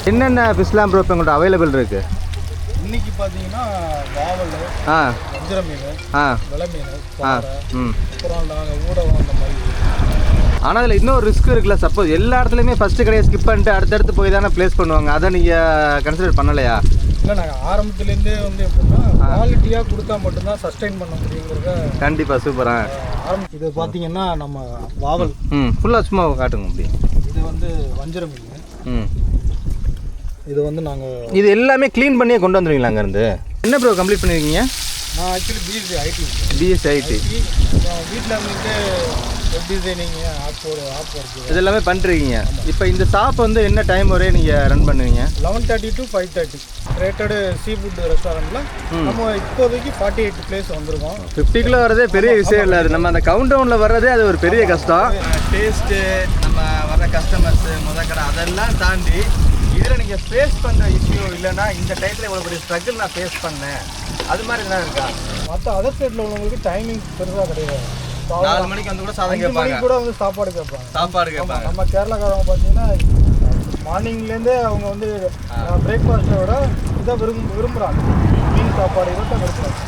என்னென்ன ஃபிஷ்லாம் ப்ரோ இப்போ உங்கள்கிட்ட அவைலபிள் இருக்குது? இன்னைக்கு பார்த்தீங்கன்னா வாவல், வஞ்சிர மீன், வெலை மீன், அப்புறம் நாங்கள் ஊடகம் அந்த மாதிரி. ஆனால் அதில் இன்னொரு ரிஸ்க் இருக்குல்ல, சப்போஸ் எல்லா இடத்துலையுமே ஃபஸ்ட்டு கடையை ஸ்கிப் பண்ணிட்டு அடுத்தடுத்து போய் தானே ப்ளேஸ் பண்ணுவாங்க, அதை நீங்கள் கன்சிடர் பண்ணலையா? இல்லை, நாங்கள் ஆரம்பத்துலேருந்தே வந்து எப்படின்னா குவாலிட்டியாக கொடுத்தா மட்டும்தான் சஸ்டெயின் பண்ண முடியுங்கிறத. கண்டிப்பாக சூப்பராக. இது பார்த்தீங்கன்னா நம்ம வாவல் ஃபுல்லாக சும்மா காட்டுங்க அப்படி. இது வந்து வஞ்சிர மீன். இது வந்து நாங்கள் இது எல்லாமே க்ளீன் பண்ணியே கொண்டு வந்துடுவீங்களா அங்கேருந்து? என்ன ப்ரோ கம்ப்ளீட் பண்ணியிருக்கீங்க? நான் ஆக்சுவலி பிஎஸ்சி ஐடி. வீட்டில் வந்துட்டு வெப் டிசைனிங்கு, ஆப் ஒர்க்கு இது எல்லாமே பண்ணிருக்கீங்க. இப்போ இந்த ஷாப் வந்து என்ன டைம் வரையும் நீங்கள் ரன் பண்ணுவீங்க? 11:30 to 5:30. ரேட்டடு சீ ஃபுட் ரெஸ்டாரண்ட்டில் நம்ம இப்போதைக்கு 48 பிளேஸ் வந்திருக்கோம். 50 கிலோ வரதே பெரிய விஷயம் இல்லை. அது நம்ம அந்த கவுண்ட் டவுனில் வர்றதே அது ஒரு பெரிய கஷ்டம். டேஸ்ட்டு, நம்ம வர்ற கஸ்டமர்ஸு, கடை அதெல்லாம் தாண்டி இதில் நீங்கள் ஃபேஸ் பண்ணுற இஷ்யூ இல்லைன்னா இந்த டைத்தில் இவ்வளோ பெரிய ஸ்ட்ரகிள் நான் ஃபேஸ் பண்ணேன் அது மாதிரி தான் இருக்கா? மற்ற அதர் ஸ்டேட்டில் உள்ளவங்களுக்கு டைமிங் பெருசாக கிடையாது. 4 மணிக்கு வந்து கூட சாதம் கேட்பாங்க, கூட வந்து சாப்பாடு கேட்பாங்க. நம்ம கேரளாக்காரங்க பார்த்தீங்கன்னா மார்னிங்லேருந்தே அவங்க வந்து பிரேக்ஃபாஸ்ட்டை விட இதை விரும்புகிறாங்க. மீன் சாப்பாடு இதை தான் விரும்புகிறாங்க.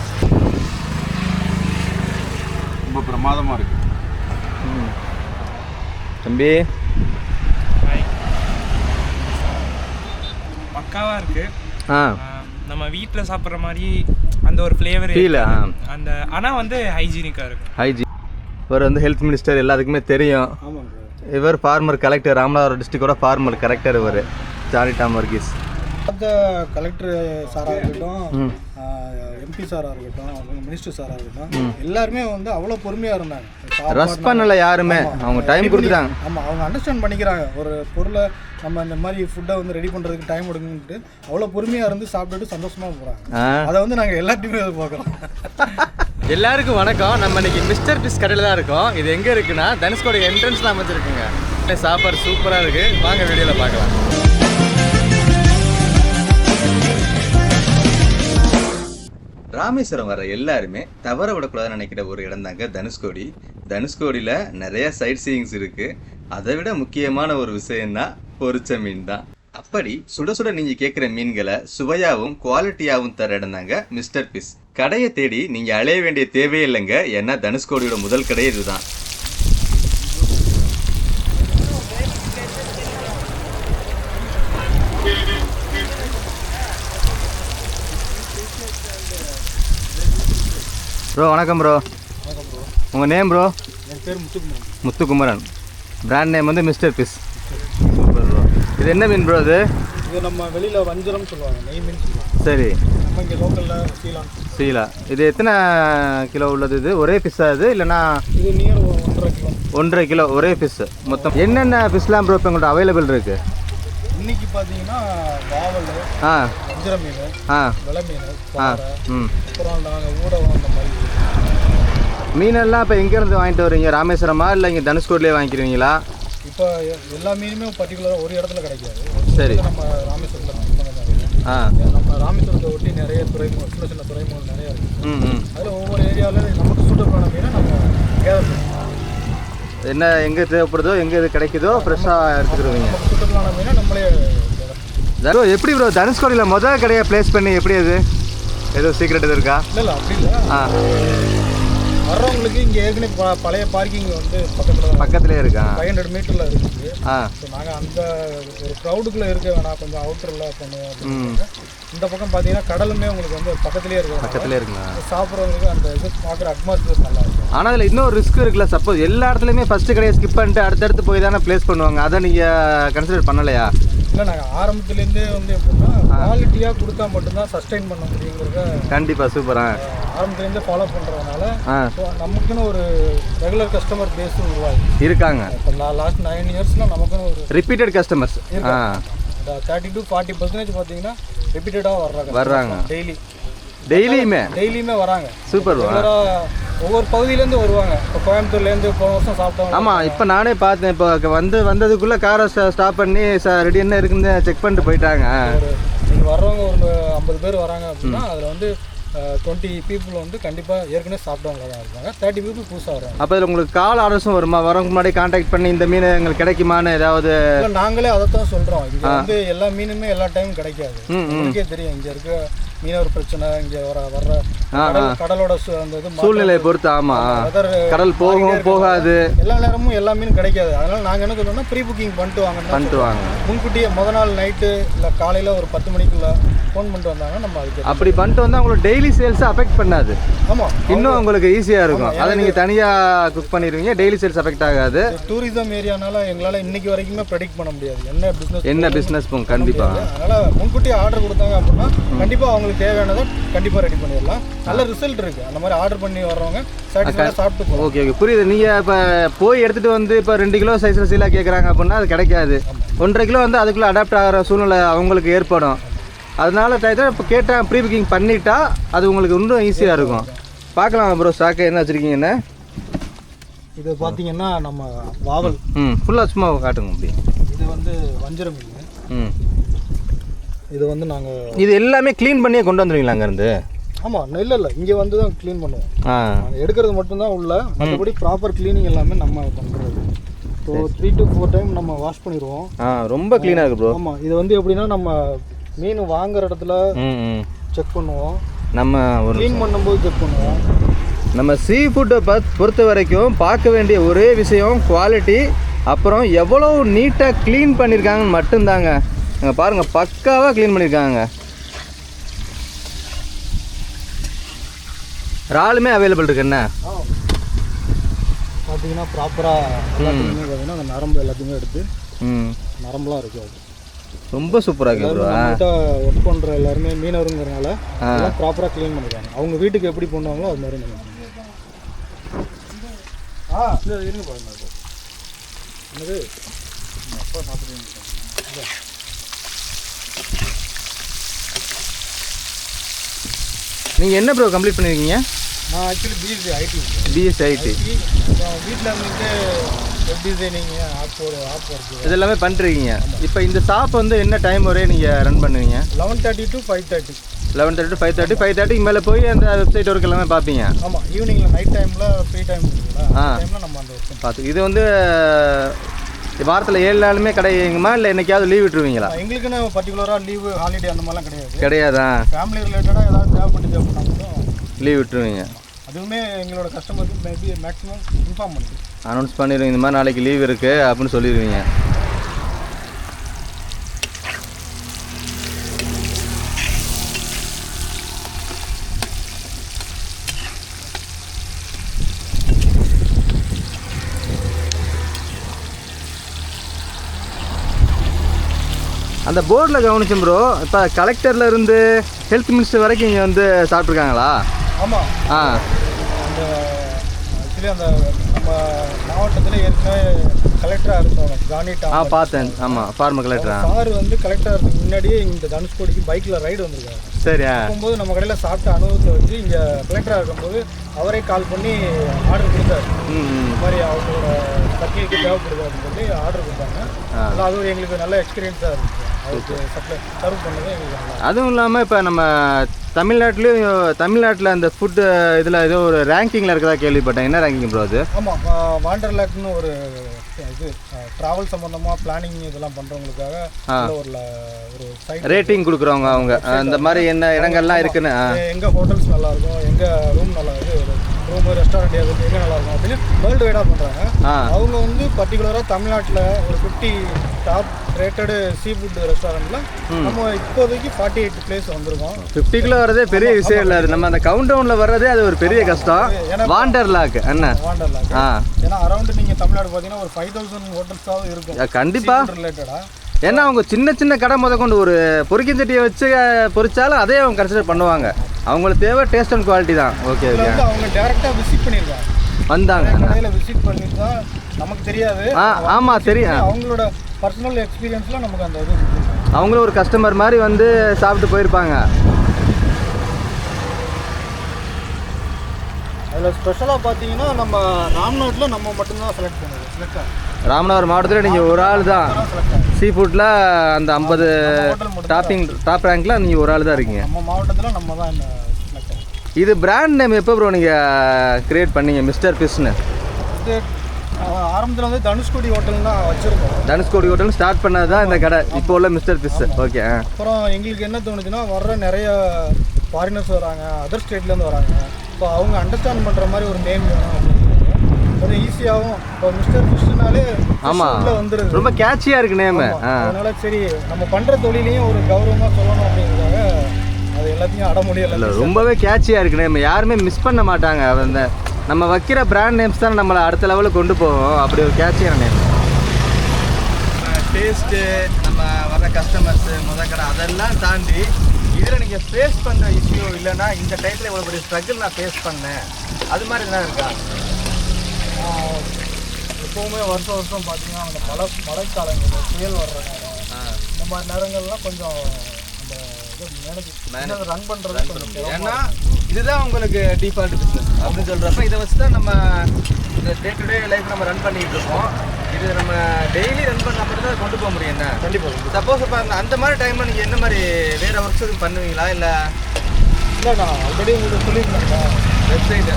ரொம்ப பிரமாதமாக இருக்குது. தம்பி பக்காவாக இருக்குது. நம்ம வீட்டில் சாப்பிட்ற மாதிரி அந்த ஒரு ஃப்ளேவர் அந்த, ஆனால் வந்து ஹைஜீனிக்காக இருக்கும். இவர் வந்து ஹெல்த் மினிஸ்டர் எல்லாத்துக்குமே தெரியும். இவர் ஃபார்மர் கலெக்டர், ராமநாதபுரம் டிஸ்ட்ரிக்டோட ஃபார்மர் கலெக்டர் இவர், ஜானி டாம் வர்கீஸ். கலெக்டர் சாராக இருக்கட்டும், எம்பி சாராக இருக்கட்டும், மினிஸ்டர் சாராக இருக்கட்டும், எல்லாருமே வந்து அவ்வளோ பொறுமையாக இருந்தாங்க. ரஷ் பண்ணல யாருமே, அவங்க டைம் கொடுத்துட்டாங்க. ஆமாம், அவங்க அண்டர்ஸ்டாண்ட் பண்ணிக்கிறாங்க. ஒரு பொருளை நம்ம இந்த மாதிரி ஃபுட்டை வந்து ரெடி பண்ணுறதுக்கு டைம் எடுக்குன்ட்டு அவ்வளோ பொறுமையாக இருந்து சாப்பிட்டுட்டு சந்தோஷமாக போகிறாங்க. அதை வந்து நாங்கள் எல்லாத்தையுமே பார்க்குறோம். எல்லாருக்கும் வணக்கம். நம்ம இன்னைக்கு மிஸ்டர் பிஸ் கடையில் தான் இருக்கோம். இது எங்கே இருக்குன்னா தனுஷ்கோடி என்ட்ரன்ஸில் அமைச்சிருக்குங்க. சாப்பாடு சூப்பராக இருக்குது. வாங்க வீடியோவில் பார்க்கலாம். ராமேஸ்வரம் வர எல்லாருமே தவற விடக்கூடாதுன்னு நினைக்கிற ஒரு இடம் தாங்க தனுஷ்கோடி. தனுஷ்கோடியில் நிறைய சைட் சீயிங்ஸ் இருக்குது. அதை விட முக்கியமான ஒரு விஷயம்னா பொரிச்ச மீன் தான். அப்படி சுட சுட நீங்கள் கேட்குற மீன்களை சுவையாகவும் குவாலிட்டியாகவும் தர இடம் தாங்க மிஸ்டர் பிஸ். கடையை தேடி நீங்கள் அலைய வேண்டிய தேவையே இல்லைங்க. ஏன்னா தனுஷ்கோடியோட முதல் கடை இதுதான். ப்ரோ வணக்கம் ப்ரோ. உங்கள் நேம் ப்ரோ? என் பேர் முத்துக்குமரன். பிராண்ட் நேம் வந்து மிஸ்டர் பிஸ். Super bro. இது என்ன மீன் ப்ரோ? இது நம்ம வெளியில் வஞ்சரம் சொல்லுவாங்க, நெய் மீன் சொல்லுவாங்க. சரி. நம்ம இங்கே லோக்கலில் சீலா. இது எத்தனை கிலோ உள்ளது? இது ஒரே ஃபிஷ்ஷா இது இல்லைனா? இது நியர் 1.5 கிலோ. 1.5 கிலோ ஒரே ஃபிஷ். மொத்தம் என்னென்ன ஃபிஷ்லாம் ப்ரோ இப்போ உங்கள்கிட்ட அவைலபிள் இருக்குது? இன்னைக்கு பார்த்தீங்கன்னா வாவல், வஞ்சிர மீன், வெலை மீன், அப்புறம் நாங்கள் ஊடகம் அந்த மாதிரி. மீனெல்லாம் இப்போ எங்கேருந்து வாங்கிட்டு வரீங்க? ராமேஸ்வரமா இல்லை இங்கே தனுஷ்கோடிலே வாங்கிக்கிறீங்களா? இப்போ எல்லா மீனுமே பர்டிகுலராக ஒரு இடத்துல கிடைக்காது. சரி. நம்ம ராமேஸ்வரத்தில் நம்ம ராமேஸ்வரத்தை ஒட்டி நிறைய துறைமுகம், சின்ன சின்ன துறைமுகம் நிறைய இருக்குது. அதில் ஒவ்வொரு ஏரியாவில் நமக்கு சூட்டபிளான மீனை நம்ம கேதர் பண்ணுவோம். என்ன எங்கே தேவைப்படுதோ, எங்கே இது கிடைக்குதோ ஃப்ரெஷ்ஷாக எடுத்துக்கிடுவீங்க. சூட்டபிளான மீனை நம்மளே. எப்படி ப்ரோ தனுஷ்கோடியில் முதல் கடையை ப்ளேஸ் பண்ணி எப்படி? அது ஏதோ சீக்ரெட் எதுவும் இருக்கா? இல்லை அப்படி இல்லை. வர்றவங்களுக்கு இங்கே ஏற்கனவே பழைய பார்க்கிங் வந்து பக்கத்துலேயே இருக்கா? 500 மீட்டரில் இருக்குது. ஸோ நாங்கள் அந்த ஒரு க்ரௌடுக்குள்ளே இருக்க வேணாம், கொஞ்சம் அவுட்டரில் பண்ணுவோம். இந்த பக்கம் பார்த்தீங்கன்னா கடலுமே உங்களுக்கு வந்து பக்கத்துலேயே இருக்குங்க. சாப்பிட்றவங்களுக்கு அந்த இது பார்க்குற அட்மாஸ்பியர் நல்லா இருக்கும். ஆனால் அதில் இன்னொரு ரிஸ்க் இருக்குல்ல, சப்போஸ் எல்லா இடத்துலையுமே ஃபஸ்ட்டு கடையை ஸ்கிப் பண்ணிட்டு அடுத்தடுத்து போய் தானே ப்ளேஸ் பண்ணுவாங்க, அதை நீங்கள் கன்சிடர் பண்ணலையா? இல்லை, நாங்கள் ஆரம்பத்துலேருந்தே வந்து எப்படின்னா குவாலிட்டியாக கொடுத்தா மட்டும்தான் சஸ்டெயின் பண்ண முடியுங்கிறத. கண்டிப்பாக சூப்பராக ஆரம்பத்துலேருந்தே ஃபாலோ பண்ணுறதுனால நமக்குன்னு ஒரு ரெகுலர் கஸ்டமர் பேஸ் உருவாகி இருக்காங்க. இப்போ லாஸ்ட் 9 இயர்ஸ்லாம் நமக்குன்னு ஒரு ரிப்பீட்டட் கஸ்டமர்ஸ் 30 to 40% பார்த்தீங்கன்னா ரிப்பீட்டடாக வர்றாங்க. டெய்லியுமே வராங்க. சூப்பர். ஒவ்வொரு பகுதியிலேருந்து வருவாங்க. இப்போ கோயம்புத்தூர்லேருந்து போன வருஷம் சாப்பிட்டோம். ஆமாம், இப்போ நானே பார்த்தேன். இப்போ வந்ததுக்குள்ளே காரை ஸ்டாப் பண்ணி ரெடி என்ன இருக்குன்னு செக் பண்ணிட்டு போயிட்டாங்க. நீங்கள் வர்றவங்க ஒரு 50 பேர் வராங்க அப்படின்னா அதில் வந்து 20 பீப்புள் வந்து கண்டிப்பாக ஏற்கனவே சாப்பிட்டவங்க தான் இருப்பாங்க. 30 பீப்புள் புதுசாக வராங்க. அப்போ இதில் உங்களுக்கு கால் ஆர்டர்ஸும் வருமா? வரவங்க முன்னாடி கான்டாக்ட் பண்ணி இந்த மீன் எங்களுக்கு கிடைக்குமான்னு ஏதாவது? இல்லை, நாங்களே அதை தான் சொல்கிறோம். இங்கே வந்து எல்லா மீனுமே எல்லா டைமும் கிடைக்காது. உங்களுக்கே தெரியும், இங்கே இருக்க மீனவர் பிரச்சனை, இங்கே வர்ற கடலோட அந்த இது சூழ்நிலையை பொறுத்து. ஆமாம், கடல் போகும் போகாது, எல்லா நேரமும் எல்லா மீனும் கிடைக்காது. அதனால் நாங்கள் என்ன சொல்கிறோம்னா ப்ரீ புக்கிங் பண்ணிட்டு வாங்க. முன்கூட்டியே முத நாள் நைட்டு இல்லை காலையில் ஒரு 10 மணிக்குள்ளே ஃபோன் பண்ணிட்டு வந்தாங்கன்னா நம்ம அதுக்கு அப்படி பண்ணிட்டு வந்தால் உங்களுக்கு டெய்லி சேல்ஸை அஃபெக்ட் பண்ணாது. ஆமாம், இன்னும் உங்களுக்கு ஈஸியாக இருக்கும். அதை நீங்கள் தனியாக குக் பண்ணிடுவீங்க, டெய்லி சேல்ஸ் அஃபெக்ட் ஆகாது. டூரிசம் ஏரியானால எங்களால் இன்னைக்கு வரைக்குமே ப்ரெடிக்ட் பண்ண முடியாது என்ன பிஸ்னஸ் போகும். கண்டிப்பாக அதனால் முன்கூட்டியே ஆர்டர் கொடுத்தாங்க அப்படின்னா கண்டிப்பாக அவங்களுக்கு தேவையானதை கண்டிப்பாக ரெடி பண்ணிடலாம். நல்ல ரிசல்ட் இருக்குது. அந்த மாதிரி ஆர்டர் பண்ணி வர்றவங்க சாப்பிட்டு. ஓகே, புரியுது. நீங்கள் இப்போ போய் எடுத்துகிட்டு வந்து இப்போ 2 கிலோ சைஸில் சீலாக கேட்குறாங்க அப்படின்னா அது கிடைக்காது. 1.5 கிலோ வந்து அதுக்குள்ளே அடாப்ட் ஆகிற சூழ்நிலை அவங்களுக்கு ஏற்படும். அதனால இப்போ கேட்டால் ப்ரீ புக்கிங் பண்ணிட்டா அது உங்களுக்கு இன்னும் ஈஸியாக இருக்கும். பார்க்கலாம் ப்ரோ, ஸ்டாக்கு என்ன வச்சுருக்கீங்கன்னு. இது பார்த்தீங்கன்னா நம்ம வாவல் ஃபுல்லாக சும்மா காட்டுங்க அப்படி. இது வந்து வஞ்சர மீன். இது வந்து நாங்கள் இது எல்லாமே க்ளீன் பண்ணியே கொண்டு வந்துடுவீங்களா அங்கேருந்து? ஆமாம், இல்லை இங்கே வந்து தான் க்ளீன் பண்ணுவோம். நாங்கள் எடுக்கிறது மட்டும்தான் உள்ள, மற்றபடி ப்ராப்பர் க்ளீனிங் எல்லாமே நம்ம பண்ணுறது. ஸோ 3 to 4 டைம் நம்ம வாஷ் பண்ணிடுவோம். ரொம்ப க்ளீனாக இருக்குது ப்ரோ. ஆமாம், இது வந்து எப்படின்னா நம்ம மீன் வாங்குற இடத்துல செக் பண்ணுவோம், நம்ம ஒரு க்ளீன் பண்ணும்போது செக் பண்ணுவோம். நம்ம சீ ஃபுட்டை பொறுத்த வரைக்கும் பார்க்க வேண்டிய ஒரே விஷயம் குவாலிட்டி, அப்புறம் எவ்வளோ நீட்டாக க்ளீன் பண்ணியிருக்காங்கன்னு மட்டும்தாங்க. அங்கே பாருங்கள், பக்காவாக க்ளீன் பண்ணியிருக்காங்க. இறாலுமே அவைலபிள் இருக்கு. என்ன பார்த்தீங்கன்னா ப்ராப்பராக எல்லாத்தையுமே பார்த்தீங்கன்னா அந்த நரம்பு எல்லாத்தையுமே எடுத்து நரம்புலாம் இருக்குது. அது ரொம்ப சூப்பராக இருக்குது ப்ரோ. நீட்டாக ஒர்க் பண்ணுற எல்லாருமே மீனவருங்கிறனால எல்லாம் ப்ராப்பராக க்ளீன் பண்ணிருக்காங்க. அவங்க வீட்டுக்கு எப்படி பண்ணுவாங்களோ அது மாதிரி நம்ம இருங்க பாருங்க. என்னது அப்பா சாப்பிட்றீங்க? நீங்கள் என்ன ப்ரோ கம்ப்ளீட் பண்ணியிருக்கீங்க? நான் ஆக்சுவலி பிஎஸ்சி ஐடி. வீட்டில் இருந்துட்டு வெப் டிசைனிங், ஆப் ஒர்க் இது எல்லாமே பண்ணிருக்கீங்க. இப்போ இந்த ஷாப் வந்து என்ன டைம் வரையே நீங்கள் ரன் பண்ணுவீங்க? 11:30 to 5:30. 11:30 to 5:30. 5:30க்கு மேலே போய் அந்த வெப்சைட் ஒர்க் எல்லாமே பார்ப்பீங்க. ஆமாம், ஈவினிங்கில் நைட் டைமில் ஃப்ரீ டைம் இருக்குங்களா, டைமில் நம்ம அந்த ஒர்க் பார்த்து. இது வந்து வாரத்தில் 7 நாளுமே கிடைக்குமா, இல்லை என்னைக்காவது லீவ் விட்டுருவீங்களா? எங்களுக்குன்னு பர்டிகுலராக லீவு ஹாலிடே அந்த மாதிரிலாம் கிடையாது. கிடையாதா? ஃபேமிலி ரிலேட்டடாக ஏதாவது தேவைப்பட்டுச்சு அப்படின்னா மட்டும் லீவ் விட்டுருவீங்க. அதுவுமே எங்களோட கஸ்டமருக்கு மேபி மேக்ஸிமம் இன்ஃபார்ம் பண்ணுங்க, அனௌன்ஸ் பண்ணிடுவீங்க, இந்த மாதிரி நாளைக்கு லீவ் இருக்குது அப்படின்னு சொல்லிடுவீங்க. அந்த போர்டில் கவனிச்சோம் ப்ரோ, இப்போ கலெக்டரில் இருந்து ஹெல்த் மினிஸ்டர் வரைக்கும் இங்கே வந்து சாப்பிட்ருக்காங்களா? ஆமாம். அந்த ஆக்சுவலி அந்த நம்ம மாவட்டத்தில் ஏற்கனவே கலெக்டராக இருந்தவங்க கானிட்டா பார்த்தேன். ஆமாம், ஃபார்மர் கலெக்டரா. சார் வந்து கலெக்டராக முன்னாடியே இந்த தனுஷ்கோடிக்கு பைக்கில் ரைடு வந்திருக்காங்க. சரியா? இருக்கும்போது நம்ம கடையில் சாப்பிட்ட அனுபவத்தை வச்சு இங்கே கலெக்டராக இருக்கும்போது அவரே கால் பண்ணி ஆர்டர் கொடுத்தாரு. இந்த மாதிரி அவங்களோட சர்க்கிளுக்கு தேவைப்படுது அப்படின்னு சொல்லி ஆர்டர் கொடுத்தாங்க. அது ஒரு எங்களுக்கு நல்ல எக்ஸ்பீரியன்ஸாக இருந்துச்சு. அதுக்கு சப்ளை சர்வ் பண்ணது எங்களுக்கு நல்லா. அதுவும் இல்லாமல் இப்போ நம்ம தமிழ்நாட்டில் அந்த ஃபுட்டு இதில் ஏதோ ஒரு ரேங்கிங்கில் இருக்கிறதா கேள்விப்பட்டேன். என்ன ரேங்கிங் ப்ரோ அது? ஆமாம், வாண்டர்லேக்னு ஒரு இது ட்ராவல் சம்மந்தமாக பிளானிங் இதெல்லாம் பண்ணுறவங்களுக்காக ஒரு சைட் ரேட்டிங் கொடுக்குறவங்க. அவங்க அந்த மாதிரி என்ன இடங்கள்லாம் இருக்குன்னு, எங்கள் ஹோட்டல்ஸ் நல்லாயிருக்கும், எங்கள் ரூம் நல்லா இருக்குது, ரூம் ரெஸ்டாரண்ட் எங்கே நல்லாயிருக்கும் அப்படின்னு வேர்ல்டு வைடாக பண்ணுறாங்க. அவங்க வந்து பர்டிகுலராக தமிழ்நாட்டில் ஒரு 50 டாப் ரேட்டடு சீ ஃபுட் ரெஸ்டாரண்ட்டில் நம்ம இப்போதைக்கு 48 பிளேஸ் வந்திருக்கோம். 50 கிலோ வரதே பெரிய விஷயம் இல்லை. நம்ம அந்த கவுண்ட் டவுனில் வர்றதே அது ஒரு பெரிய கஷ்டம். வாண்டர்லாக் என்ன வாண்டர்லாக், ஏன்னா அரௌண்ட் நீங்கள் தமிழ்நாடு பார்த்தீங்கன்னா ஒரு 5000 ஹோட்டல்ஸாவது இருக்கும் கண்டிப்பாக ரிலேட்டடாக. ஏன்னா அவங்க சின்ன சின்ன கடை கொண்டு ஒரு பொரிக்கும் சட்டியை வச்சு பொரிச்சாலும் அதே அவங்க கன்சிடர் பண்ணுவாங்க. அவங்களுக்கு தேவை டேஸ்ட் அண்ட் குவாலிட்டி தான். Okay okay. அவங்க டேரெக்டாக விசிட் பண்ணியிருக்காங்க, வந்தாங்க கடையில் விசிட் பண்ணிட்டு தான் நமக்கு தெரியாது. ஆமாம் தெரியும். அவங்களோட பர்சனல் எக்ஸ்பீரியன்ஸில் நமக்கு அந்த இது அவங்களும் ஒரு கஸ்டமர் மாதிரி வந்து சாப்பிட்டு போயிருப்பாங்க. அதில் ஸ்பெஷலாக பார்த்தீங்கன்னா நம்ம ராம்நாட்டில் நம்ம மட்டும்தான் செலக்ட் பண்ணுவோம். ராமநாதபுரம் மாவட்டத்தில் நீங்கள் ஒரு ஆள் தான் சீ ஃபுட்டில் அந்த 50 டாப் ரேங்கில் நீங்கள் ஒரு ஆள் தான் இருக்கீங்க. நம்ம மாவட்டத்தில் நம்ம தான் செலக்ட் இது பிராண்ட் நேம் எப்போ ப்ரோ நீங்கள் க்ரியேட் பண்ணீங்க மிஸ்டர் ஃபிஷ்னு? இது ஆரம்பத்தில் வந்து தனுஷ்கோடி ஹோட்டல் தான் வச்சுருக்கோம். தனுஷ்கோடி ஹோட்டல் ஸ்டார்ட் பண்ணது தான் இந்த கடை இப்போ உள்ள மிஸ்டர் ஃபிஷ். ஓகே. அப்புறம் எங்களுக்கு என்ன தோணுச்சுன்னா வர்ற நிறைய ஃபாரினர்ஸ் வராங்க, அதர் ஸ்டேட்லேருந்து வராங்க. ஸோ அவங்க அண்டர்ஸ்டாண்ட் பண்ணுற மாதிரி ஒரு நேம் வேணும் அப்படின்னு கொஞ்சம் ஈஸியாகவும் இப்போ மிஸ்டர் ஃபிஷ்னாலே ஆமாம் வந்துடுது. ரொம்ப கேட்சியாக இருக்கு நேமு. அதனால சரி நம்ம பண்ணுற தொழிலையும் ஒரு கௌரவமாக சொல்லணும் அப்படிங்கிறதுக்காக அது எல்லாத்தையும் அட முடியலை. இல்லை ரொம்பவே கேட்சியாக இருக்கு நேம், யாருமே மிஸ் பண்ண மாட்டாங்க. அந்த நம்ம வைக்கிற பிராண்ட் நேம்ஸ் தான் நம்மளை அடுத்த லெவலுக்கு கொண்டு போவோம். அப்படி ஒரு கேட்சியான நேம். டேஸ்ட்டு, நம்ம வர கஸ்டமர்ஸு, கடை அதெல்லாம் தாண்டி இதில் நீங்கள் ஃபேஸ் பண்ணுற இஷ்யூ இல்லைன்னா இந்த டைத்தில் இவ்வளோ பெரிய ஸ்ட்ரகிள் நான் ஃபேஸ் பண்ணேன் அது மாதிரி தான் இருக்கா? எப்போவுமே வருஷம் வருஷம் பார்த்தீங்கன்னா அந்த மழைக்காலங்கள் புயல் வர்ற நேரம் இந்த மாதிரி நேரங்கள்லாம் கொஞ்சம் அந்த மேனேஜ் ரன் பண்ணுறது கொஞ்சம். ஏன்னா இதுதான் உங்களுக்கு டிஃபால்ட் பிஸ்னஸ் அப்படின்னு சொல்கிறப்ப இதை வச்சு தான் நம்ம இந்த டே டு டே லைஃப் நம்ம ரன் பண்ணிகிட்டு இருக்கோம். இது நம்ம டெய்லி ரன் பண்ண மட்டும் தான் கொண்டு போக முடியும். என்ன கண்டிப்பாக சப்போஸ் இப்போ அந்த மாதிரி டைமில் நீங்கள் என்ன மாதிரி வேறு ஒர்க்ஸ் எதுவும் பண்ணுவீங்களா? இல்லை இல்லைண்ணா ஆல்ரெடி உங்களுக்கு சொல்லியிருந்தேன் வெப்சைட்டு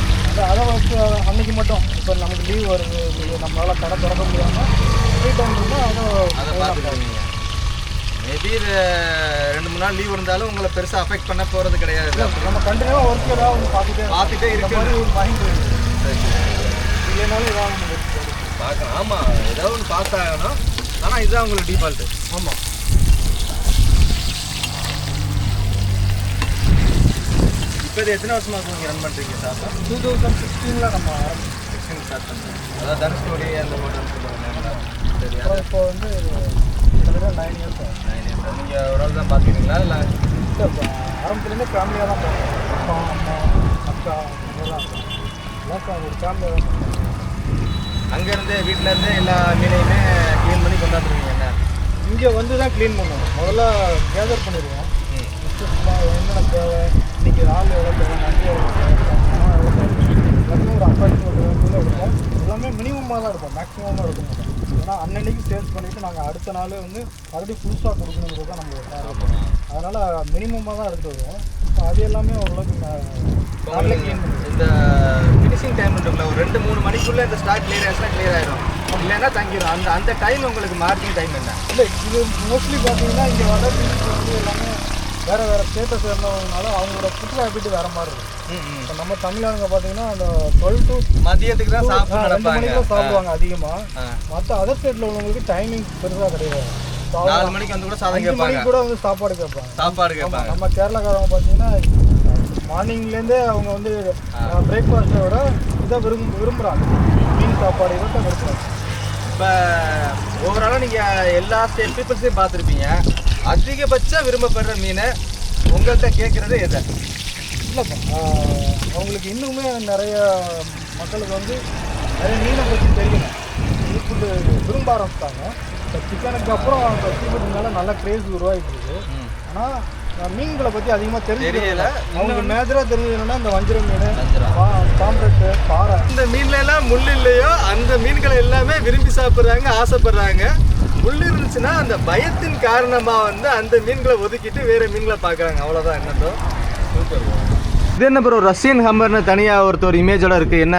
அதை வச்சு அன்றைக்கி மட்டும் இப்போ நமக்கு லீவ் வருது, நம்மளால் கடை திறக்க முடியாமல் ஃப்ரீ டைம் இருந்தால் அதை பார்த்துருவீங்க. மேபி இது 2-3 நாள் லீவ் இருந்தாலும் உங்களை பெருசாக அஃபெக்ட் பண்ண போகிறது கிடையாது. நம்ம கண்டினியூவாக ஒர்க் ஏதாவது ஒன்று பார்த்துட்டே இருக்க மாதிரி ஒரு மைண்ட் இல்லைனாலும் ஏதாவது ஒன்று பார்க்கலாம். ஆமாம், ஏதாவது ஒன்று பாஸ் ஆகணும். ஆனால் இதுதான் உங்களுக்கு டிஃபால்ட்டு. ஆமாம். இப்போ இது எத்தனை வருஷமாக நீங்கள் ரன் பண்ணுறீங்க சார்? 2016 நம்ம 16 ஸ்டார்ட் பண்ணுறேன். அதாவது தனுஷ்கோடி அந்த ஹோட்டல் சொல்லுவாங்க. சரி, இப்போ வந்து கிட்டத்தட்ட 9 இயர்ஸ் ஆகும். 9 இயர்ஸ். நீங்கள் ஒரு ஆள் தான் பார்த்துக்கிறீங்களா? இல்லை ஆரம்பத்துலேருந்து ஃபேமிலியாக தான் போகிறோம். அப்பா, அம்மா, அக்கா இதெல்லாம் எல்லாம் ஒரு ஃபேமிலியாக தான். அங்கேருந்து வீட்டிலேருந்து எல்லா மீனையுமே க்ளீன் பண்ணி கொண்டாந்துருவீங்க? என்ன இங்கே வந்து தான் க்ளீன் பண்ணுவோம். முதல்ல கேதர் பண்ணிடுவோம். என்னென்ன தேவை, இன்றைக்கி ஆள் எவ்வளோ தேவை, நன்றி எவ்வளோ தேவை, பணம் எவ்வளோ தேவை, எல்லாமே ஒரு அப்பாயின்மெண்ட் இருக்கும். எல்லாமே மினிமமாக தான் இருக்கும், மேக்ஸிமமாக இருக்கும். ஏன்னா அன்னன்னைக்கு சேல்ஸ் பண்ணிவிட்டு நாங்கள் அடுத்த நாள் வந்து மறுபடியும் புதுசாக கொடுக்கணுங்கிறது தான் நம்ம டார்கெட். அதனால் மினிமமாக தான் எடுத்து வருவோம். அது எல்லாமே ஓரளவுக்கு நாங்களே க்ளீன் பண்ணுவோம். இந்த ஃபினிஷிங் டைம் இருக்குல்ல, ஒரு 2-3 மணிக்குள்ளே இந்த ஸ்டாக் கிளியர் ஆச்சுன்னா கிளியர் ஆகிடும், இல்லைன்னா தங்கிடும். அந்த டைம் உங்களுக்கு மார்க்கிங் டைம் என்ன? இல்லை, இது மோஸ்ட்லி பார்த்தீங்கன்னா இங்கே வர பீப்புள் வந்து எல்லாமே வேறு ஸ்டேட்டஸ் இருந்தவங்கனால அவங்களோட ஃபுட் ஹேபிட் வேறு மாதிரி இருக்கும். இப்போ நம்ம தமிழ்நாடுங்க பார்த்தீங்கன்னா அந்த 12 to மதியத்துக்கு தான் 2 மணிக்கு சாப்பிடுவாங்க அதிகமாக. மற்ற அதர் ஸ்டேட்டில் உள்ளவங்களுக்கு டைமிங் பெருசாக கிடையாது. 4 மணிக்கு வந்து கூட சாதம் கேட்பாங்க, கூட வந்து சாப்பாடு கேட்பாங்க. நம்ம கேரளாக்காரங்க பார்த்தீங்கன்னா மார்னிங்லேருந்தே அவங்க வந்து பிரேக்ஃபாஸ்ட்டை விட இதை விரும்புகிறாங்க, மீன் சாப்பாடு இதை தான் விரும்புகிறாங்க. இப்போ ஓவராலாக நீங்கள் எல்லா ஸ்டேட் பீப்புள்ஸையும் பார்த்துருப்பீங்க. அதிகபட்சம் விரும்பப்படுற மீன் உங்கள்கிட்ட கேட்குறது எதை? இல்லைப்பா, அவங்களுக்கு இன்னுமே நிறைய மக்களுக்கு வந்து நிறைய மீனை பற்றி தெரியல, சீ ஃபுட்டு விரும்ப ஆரம்பிச்சிட்டாங்க. இப்போ சிக்கனுக்கு அப்புறம் அந்த சீ ஃபுட்டு மேலே நல்ல க்ரேஸ் உருவாகிட்டு இருக்குது. ஆனால் மீன்களை பற்றி அதிகமாக தெரியல. அவங்க மேஜராக தெரிஞ்சது என்னன்னா இந்த வஞ்சிரம் மீன், பாம்பரெட்டு, பாறை, இந்த மீன்ல எல்லாம் முள் இல்லையோ அந்த மீன்களை எல்லாமே விரும்பி சாப்பிட்றாங்க, ஆசைப்படுறாங்க. முள் இருந்துச்சுன்னா அந்த பயத்தின் காரணமாக வந்து அந்த மீன்களை ஒதுக்கிட்டு வேறு மீன்களை பார்க்குறாங்க. அவ்வளோதான். என்னதோ சூப்பர். இது என்ன ப்ரோ, ரஷ்யன் ஹம்மர்னு தனியாக ஒரு இமேஜோட இருக்குது என்ன?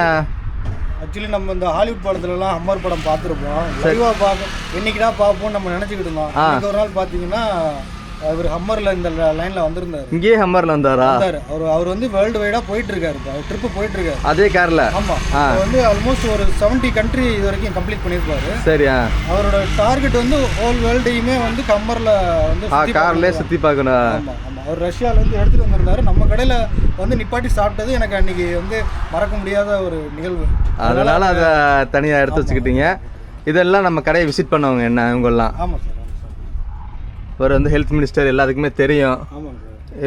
ஆக்சுவலி நம்ம இந்த ஹாலிவுட் படத்துலலாம் ஹம்மர் படம் பார்த்துருப்போம், லைவாக என்னைக்குனா பார்ப்போம் நம்ம நினச்சிக்கிட்டு இருந்தோம். ஒரு நாள் பார்த்தீங்கன்னா அவர் ஹம்மர்ல இந்த லைன்ல வந்திருந்தாரு. இங்கேயே ஹம்மர்ல வந்தாரா? அவர் வந்து வேர்ல்டு வைடா போயிட்டு இருக்காரு, அவர் ட்ரிப் போயிட்டு இருக்காரு அதே கார்ல. ஆமா, வந்து ஆல்மோஸ்ட் ஒரு 70 கண்ட்ரி இது வரைக்கும் கம்ப்ளீட் பண்ணிருப்பாரு. சரியா? அவரோட டார்கெட் வந்து ஹோல் வேர்ல்டையுமே வந்து ஹம்மர்ல வந்து கார்லயே சுத்தி பார்க்கணும். ஆமா ஆமா, அவர் ரஷ்யால இருந்து எடுத்துட்டு வந்திருந்தாரு. நம்ம கடையில வந்து நிப்பாட்டி சாப்பிட்டது எனக்கு அன்னைக்கு வந்து மறக்க முடியாத ஒரு நிகழ்வு. அதனால அதை தனியா எடுத்து வச்சுக்கிட்டீங்க. இதெல்லாம் நம்ம கடையை விசிட் பண்ணவங்க என்ன இவங்கெல்லாம்? ஆமா சார். இவர் வந்து ஹெல்த் மினிஸ்டர் எல்லாத்துக்குமே தெரியும்.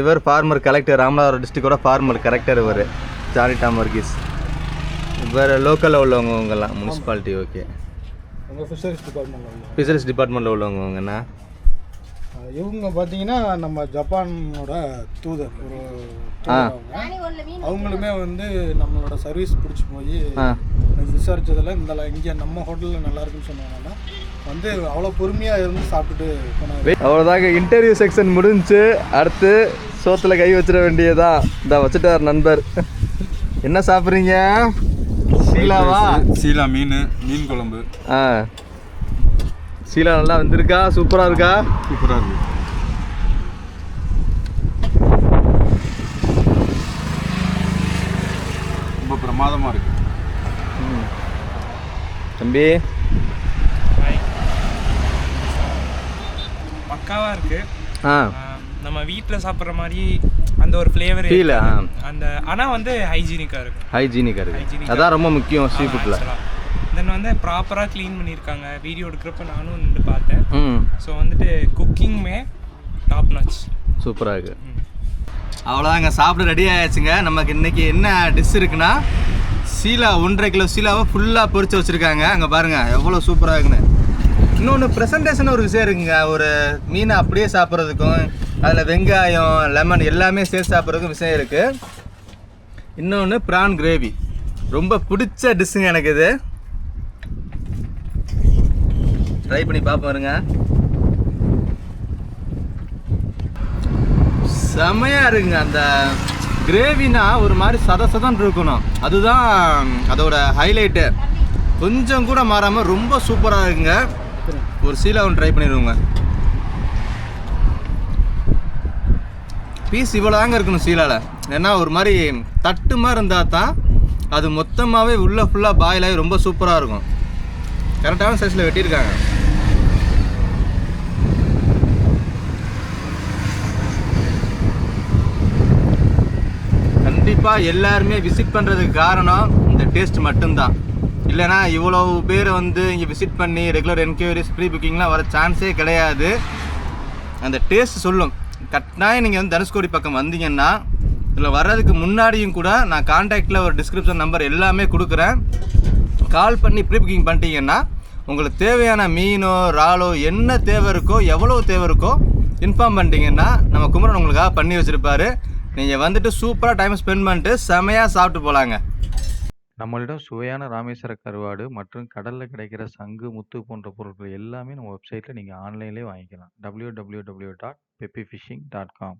இவர் ஃபார்மர் கலெக்டர், ராமநாதபுரம் டிஸ்ட்ரிக்டோட ஃபார்மர் கலெக்டர் இவர், ஜானி டாம் வர்கீஸ். இவர் லோக்கலில் உள்ளவங்க இவங்கெல்லாம் முனிசிபாலிட்டி. ஓகே, ஃபிஷரிஸ் டிபார்ட்மெண்ட்டில் உள்ளவங்க இவங்கண்ணா. இவங்க பார்த்தீங்கன்னா நம்ம ஜப்பானோட தூதர், ஒரு அவங்களுமே வந்து நம்மளோட சர்வீஸ் பிடிச்சி போய் விசாரிச்சதில் இங்கே நம்ம ஹோட்டலில் நல்லா இருக்குன்னு சொன்னாங்கன்னா வந்து அவ்வளோ பொறுமையாக இருந்து சாப்பிட்டுட்டு போனாங்க. அவ்வளோதாங்க, இன்டர்வியூ செக்ஷன் முடிஞ்சு. அடுத்து ஸோ சோத்துல கை வச்சிட வேண்டியதா. இந்த வச்சுட்டார் நண்பர். என்ன சாப்பிட்றீங்க? சீலாவா? சீலா மீன் குழம்பு. சீலா நல்லா வந்திருக்கா? சூப்பராக இருக்கா? சூப்பராக இருக்கு. ரொம்ப பிரமாதமாக இருக்கு. தம்பி பக்காவாக இருக்கு. நம்ம வீட்டில் சாப்பிட்ற மாதிரி அந்த ஒரு ஃப்ளேவர் ஃபீல். அந்த ஆனால் வந்து ஹைஜீனிக்காக இருக்கு. ஹைஜீனிக்காக இருக்கு, அதான் ரொம்ப முக்கியம் சீ ஃபுட்டில். தென் வந்து ப்ராப்பராக க்ளீன் பண்ணியிருக்காங்க. வீடியோ எடுக்கிறப்ப நானும் நின்று பார்த்தேன். ஸோ வந்துட்டு குக்கிங்குமே டாப் நாச், சூப்பராக இருக்கு. அவ்வளோதாங்க, சாப்பிட ரெடி ஆயாச்சுங்க. நமக்கு இன்னைக்கு என்ன டிஷ் இருக்குன்னா சீலா 1.5 கிலோ சீலாவை ஃபுல்லாக பொரிச்சு வச்சுருக்காங்க. அங்கே பாருங்கள் எவ்வளோ சூப்பராக இருக்குன்னு. இன்னொன்று ப்ரெசன்டேஷன் ஒரு விஷயம் இருக்குங்க. ஒரு மீனை அப்படியே சாப்பிட்றதுக்கும் அதில் வெங்காயம் லெமன் எல்லாமே சேர்த்து சாப்பிட்றதுக்கும் விஷயம் இருக்குது. இன்னொன்று ப்ரான் கிரேவி, ரொம்ப பிடிச்ச டிஷ்ஷுங்க எனக்கு இது. ட்ரை பண்ணி பார்ப்போருங்க. செமையாக இருக்குங்க. அந்த கிரேவினா ஒரு மாதிரி சதசதன்னு இருக்கணும், அதுதான் அதோட ஹைலைட்டு. கொஞ்சம் கூட மாறாமல் ரொம்ப சூப்பராக இருக்குங்க. ஒரு சீலா ஒன்று ட்ரை பண்ணிடுவோங்க. பீஸ் இவ்வளோ தாங்க இருக்கணும் சீலாவில். ஏன்னா ஒரு மாதிரி தட்டு மாதிரி இருந்தால் தான் அது மொத்தமாகவே உள்ளே ஃபுல்லாக பாயில் ஆகி ரொம்ப சூப்பராக இருக்கும். கரெக்டான சைஸில் வெட்டியிருக்காங்க. கண்டிப்பாக எல்லாருமே விசிட் பண்ணுறதுக்கு காரணம் இந்த டேஸ்ட் மட்டும்தான். இல்லைனா இவ்வளோ பேர் வந்து இங்கே விசிட் பண்ணி ரெகுலர் என்கொயரிஸ் ப்ரீ புக்கிங்லாம் வர சான்ஸே கிடையாது. அந்த டேஸ்ட் சொல்லும். கட்டாயம் நீங்கள் வந்து தனுஷ்கோடி பக்கம் வந்தீங்கன்னா இதில் வர்றதுக்கு முன்னாடியும் கூட நான் கான்டாக்டில் ஒரு டிஸ்கிரிப்ஷன் நம்பர் எல்லாமே கொடுக்குறேன். கால் பண்ணி ப்ரீ புக்கிங் பண்ணிட்டீங்கன்னா உங்களுக்கு தேவையான மீனோ இறாலோ என்ன தேவை இருக்கோ எவ்வளோ தேவை இருக்கோ இன்ஃபார்ம் பண்ணிட்டீங்கன்னா நம்ம குமரன் உங்களுக்காக பண்ணி வச்சுருப்பாரு. நீங்கள் வந்துட்டு சூப்பராக டைம் ஸ்பெண்ட் பண்ணிட்டு செமையாக சாப்பிட்டு போகலாங்க. நம்மளிடம் சுவையான ராமேஸ்வர கருவாடு மற்றும் கடலில் கிடைக்கிற சங்கு, முத்து போன்ற பொருட்கள் எல்லாமே நம்ம வெப்சைட்டில் நீங்கள் ஆன்லைன்லேயே வாங்கிக்கலாம். www.peppyfishing.com